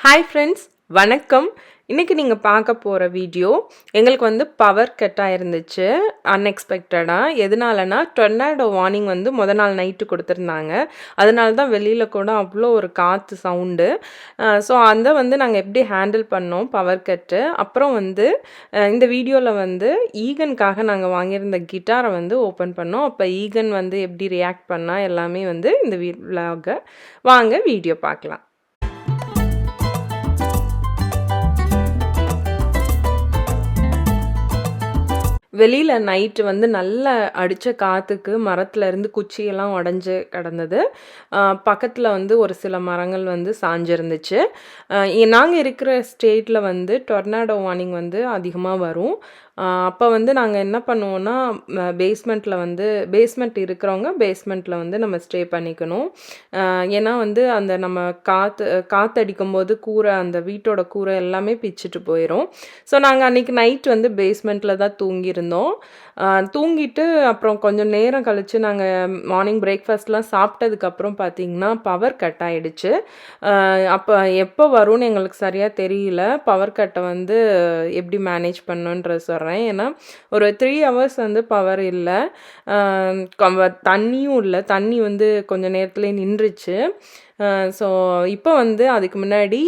Hi friends, வணக்கம். இன்றைக்கி நீங்கள் பார்க்க போகிற வீடியோ எங்களுக்கு வந்து பவர் கட்டாக இருந்துச்சு அன்எக்ஸ்பெக்டடாக. எதனாலனா டொர்னாடோ வார்னிங் வந்து நாள் நைட்டு கொடுத்துருந்தாங்க. அதனால தான் வெளியில் கூட அவ்வளோ ஒரு காற்று சவுண்டு. ஸோ அதை வந்து நாங்கள் எப்படி ஹேண்டில் பண்ணோம் பவர் கட்டு. அப்புறம் வந்து இந்த வீடியோவில் வந்து ஈகனுக்காக நாங்கள் வாங்கியிருந்த கிட்டாரை வந்து ஓப்பன் பண்ணோம். அப்போ ஈகன் வந்து எப்படி ரியாக்ட் பண்ணால் எல்லாமே வந்து இந்த விலாக வாங்க வீடியோ பார்க்கலாம். வெளியில் நைட்டு வந்து நல்ல அடித்த காற்றுக்கு மரத்துலேருந்து குச்சியெல்லாம் உடஞ்சி கிடந்தது. பக்கத்தில் வந்து ஒரு சில மரங்கள் வந்து சாஞ்சிருந்துச்சு. நாங்கள் இருக்கிற ஸ்டேட்டில் வந்து டொர்னாடோ வார்னிங் வந்து அதிகமாக வரும். அப்போ வந்து நாங்கள் என்ன பண்ணுவோன்னா, பேஸ்மெண்ட் இருக்கிறவங்க பேஸ்மெண்ட்டில் வந்து நம்ம ஸ்டே பண்ணிக்கணும். ஏன்னா வந்து அந்த நம்ம காற்றடிக்கும்போது கூரை, அந்த வீட்டோட கூரை எல்லாமே பிச்சுட்டு போயிடும். ஸோ நாங்கள் அன்றைக்கி நைட் வந்து பேஸ்மெண்ட்டில் தான் தூங்கியிருந்தோம். தூங்கிட்டு அப்புறம் கொஞ்சம் நேரம் கழித்து நாங்கள் மார்னிங் பிரேக்ஃபாஸ்ட்லாம் சாப்பிட்டதுக்கப்புறம் பார்த்திங்கன்னா பவர் கட் ஆகிடுச்சு. அப்போ எப்போ வரும்னு எங்களுக்கு சரியாக தெரியல. பவர் கட்டை வந்து எப்படி மேனேஜ் பண்ணுன்றது சொல்கிறேன். ஏன்னா ஒரு 3 hours வந்து பவர் இல்லை, தண்ணியும் இல்லை. தண்ணி வந்து கொஞ்சம் நேரத்துலேயே நின்றுச்சு. ஸோ இப்போ வந்து அதுக்கு முன்னாடி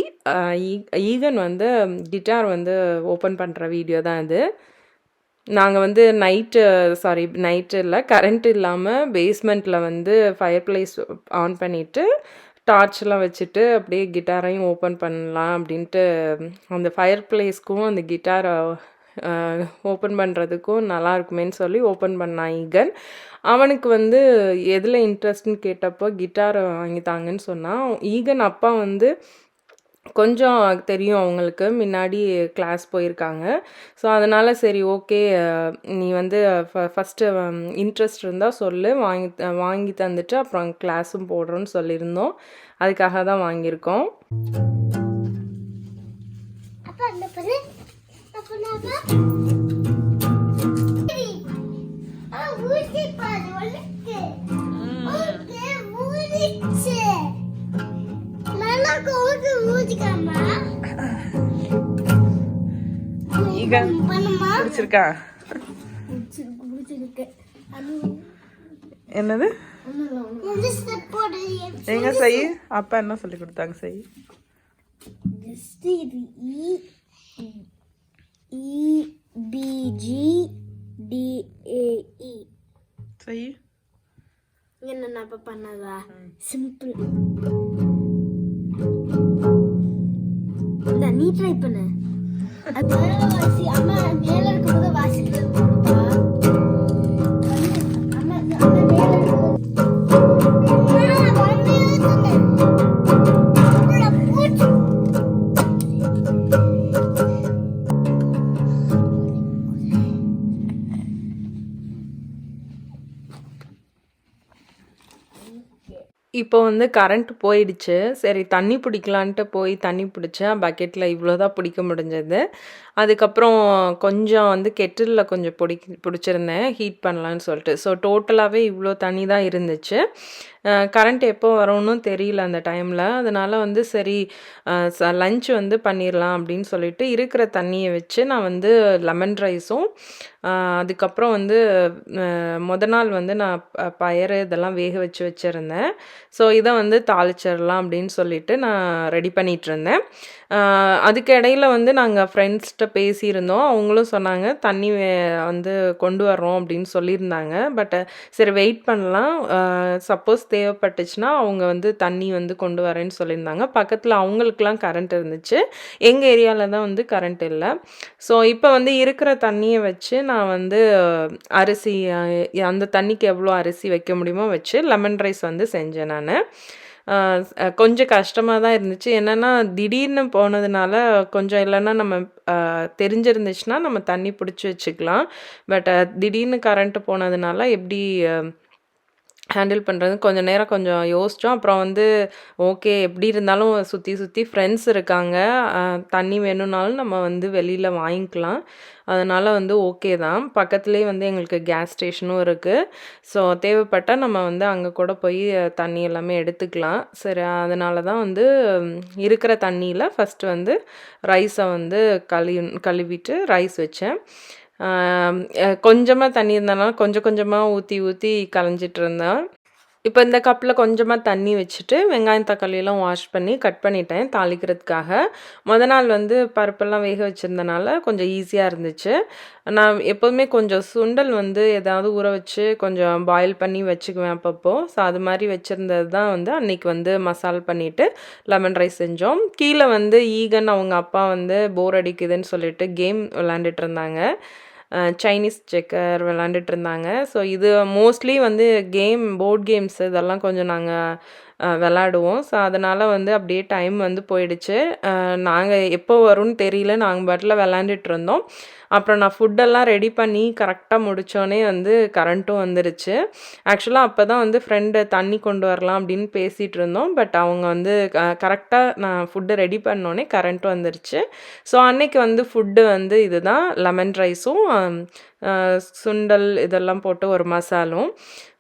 ஈகன் வந்து கிட்டார் வந்து ஓப்பன் பண்ணுற வீடியோ தான் இது. நாங்கள் வந்து நைட்டு இல்லை, கரண்ட் இல்லாமல் பேஸ்மெண்ட்டில் வந்து ஃபயர் பிளேஸ் ஆன் பண்ணிவிட்டு டார்ச்லாம் வச்சுட்டு அப்படியே கிட்டாரையும் ஓப்பன் பண்ணலாம் அப்படின்ட்டு அந்த ஃபயர் பிளேஸ்க்கும் அந்த கிட்டாரை ஓப்பன் பண்ணுறதுக்கும் நல்லா இருக்குமேன்னு சொல்லி ஓப்பன் பண்ணான் ஈகன். அவனுக்கு வந்து எதில் இன்ட்ரெஸ்ட்னு கேட்டப்போ கிட்டாரை வாங்கித்தாங்கன்னு சொன்னான். ஈகன் அப்பா வந்து கொஞ்சம் தெரியும் அவங்களுக்கு, முன்னாடி கிளாஸ் போயிருக்காங்க. ஸோ அதனால் சரி ஓகே, நீ வந்து ஃபஸ்ட்டு இன்ட்ரெஸ்ட் இருந்தால் சொல்லு, வாங்கி தந்துட்டு அப்புறம் கிளாஸும் போடுறோன்னு சொல்லியிருந்தோம். அதுக்காக தான் வாங்கியிருக்கோம். பிடிச்சிருக்கா? என்னது எங்க செய்? அப்பா என்ன சொல்லி கொடுத்தாங்க? செய். செய். என்ன அப்ப பண்ணதா? சிம்பிள். நீ ட்ரை பண்ண. அது அம்மா மேல இருக்கும்போது வாசிக்கிறது. இப்போ வந்து கரண்ட் போயிடுச்சு. சரி தண்ணி பிடிக்கலான்ட்டு போய் தண்ணி பிடிச்சேன். பக்கெட்டில் இவ்வளோ தான் பிடிக்க முடிஞ்சது. அதுக்கப்புறம் கொஞ்சம் வந்து கெட்டிலில் கொஞ்சம் பிடிச்சிருந்தேன் ஹீட் பண்ணலான்னு சொல்லிட்டு. ஸோ டோட்டலாகவே இவ்வளோ தண்ணி தான் இருந்துச்சு. கரண்ட் எப்போ வரும்னு தெரியல அந்த டைமில். அதனால் வந்து சரி லன்ச் வந்து பண்ணிடலாம் அப்படின்னு சொல்லிட்டு இருக்கிற தண்ணியை வச்சு நான் வந்து லெமன் ரைஸும் அதுக்கப்புறம் வந்து நாள் வந்து நான் பயறு இதெல்லாம் வேக வச்சு வச்சுருந்தேன். ஸோ இதை வந்து தாளிச்சிடலாம் அப்படின்னு சொல்லிட்டு நான் ரெடி பண்ணிகிட்ருந்தேன். அதுக்கு இடையில வந்து நாங்கள் ஃப்ரெண்ட்ஸ்கிட்ட பேசியிருந்தோம். அவங்களும் சொன்னாங்க தண்ணி வந்து கொண்டு வர்றோம் அப்படின்னு சொல்லியிருந்தாங்க. பட் சரி வெயிட் பண்ணலாம், சப்போஸ் தேவைப்பட்டுச்சுன்னா அவங்க வந்து தண்ணி வந்து கொண்டு வரேன்னு சொல்லியிருந்தாங்க. பக்கத்தில் அவங்களுக்குலாம் கரண்ட் இருந்துச்சு, எங்கள் ஏரியாவில் தான் வந்து கரண்ட் இல்லை. ஸோ இப்போ வந்து இருக்கிற தண்ணியை வச்சு நான் வந்து அரிசி, அந்த தண்ணிக்கு எவ்வளோ அரிசி வைக்க முடியுமோ வச்சு லெமன் ரைஸ் வந்து செஞ்சேன் நான். கொஞ்சம் கஷ்டமாக தான் இருந்துச்சு. என்னென்னா திடீர்னு போனதுனால கொஞ்சம் இல்லைன்னா நம்ம தெரிஞ்சிருந்துச்சுன்னா நம்ம தண்ணி பிடிச்சி வச்சுக்கலாம். பட் திடீர்னு கரண்ட்டு போனதுனால எப்படி ஹேண்டில் பண்ணுறது கொஞ்சம் நேரம் கொஞ்சம் யோசித்தோம். அப்புறம் வந்து ஓகே எப்படி இருந்தாலும் சுற்றி சுற்றி ஃப்ரெண்ட்ஸ் இருக்காங்க. தண்ணி வேணும்னாலும் நம்ம வந்து வெளியில் வாங்கிக்கலாம். அதனால் வந்து ஓகே தான். பக்கத்துலேயே வந்து எங்களுக்கு கேஸ் ஸ்டேஷனும் இருக்குது. ஸோ தேவைப்பட்டால் நம்ம வந்து அங்கே கூட போய் தண்ணி எல்லாமே எடுத்துக்கலாம். சரி அதனால தான் வந்து இருக்கிற தண்ணியில் ஃபஸ்ட்டு வந்து ரைஸை வந்து கழுவிட்டு ரைஸ் வச்சேன். கொஞ்சமாக தண்ணி இருந்தனால கொஞ்சம் கொஞ்சமாக ஊற்றி ஊற்றி களைஞ்சிட்டு இருந்தேன். இப்போ இந்த கப்பில் கொஞ்சமாக தண்ணி வச்சுட்டு வெங்காயம் தக்காளியெல்லாம் வாஷ் பண்ணி கட் பண்ணிட்டேன் தாளிக்கிறதுக்காக. நாள் வந்து பருப்பெல்லாம் வேக வச்சுருந்தனால கொஞ்சம் ஈஸியாக இருந்துச்சு. நான் எப்போதுமே கொஞ்சம் சுண்டல் வந்து ஏதாவது ஊற வச்சு கொஞ்சம் பாயில் பண்ணி வச்சுக்குவேன் அப்பப்போ. ஸோ அது மாதிரி வச்சுருந்தது தான் வந்து அன்றைக்கி வந்து மசால் பண்ணிவிட்டு லெமன் ரைஸ் செஞ்சோம். கீழே வந்து ஈகன் அவங்க அப்பா வந்து போர் அடிக்குதுன்னு சொல்லிட்டு கேம் விளாண்டுட்டு இருந்தாங்க. சைனீஸ் செக்கர் விளாண்டுட்டு இருந்தாங்க. ஸோ இது மோஸ்ட்லி வந்து போர்ட் கேம்ஸ் இதெல்லாம் கொஞ்சம் நாங்கள் விளாடுவோம். ஸோ அதனால் வந்து அப்படியே டைம் வந்து போயிடுச்சு. நாங்கள் எப்போ வரும்னு தெரியல. நாங்கள் பாட்டில் விளாண்டுட்டு இருந்தோம். அப்புறம் நான் ஃபுட்டெல்லாம் ரெடி பண்ணி கரெக்டாக முடித்தோடனே வந்து கரண்ட்டும் வந்துருச்சு. ஆக்சுவலாக அப்போ தான் வந்து ஃப்ரெண்டு தண்ணி கொண்டு வரலாம் அப்படின்னு பேசிகிட்டு இருந்தோம். பட் அவங்க வந்து கரெக்டாக நான் ஃபுட்டு ரெடி பண்ணோடனே கரண்ட்டும் வந்துருச்சு. ஸோ அன்னைக்கு வந்து ஃபுட்டு வந்து இதுதான் லெமன் ரைஸும் சுண்டல் இதெல்லாம் போட்டு ஒரு மசாலும்.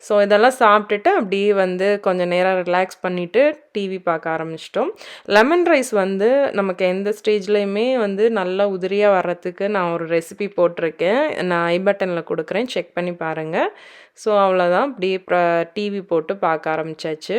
ஸோ இதெல்லாம் சாப்பிட்டுட்டு அப்படியே வந்து கொஞ்சம் நேரம் ரிலாக்ஸ் பண்ணிவிட்டு டிவி பார்க்க ஆரம்பிச்சிட்டோம். லெமன் ரைஸ் வந்து நமக்கு எந்த ஸ்டேஜ்லேயுமே வந்து நல்லா உதிரியாக வர்றதுக்கு நான் ஒரு ரெசிபி போட்டிருக்கேன். நான் ஐ பட்டனில் கொடுக்குறேன், செக் பண்ணி பாருங்கள். ஸோ அவ்வளோதான், அப்படியே டிவி போட்டு பார்க்க ஆரம்பித்தாச்சு.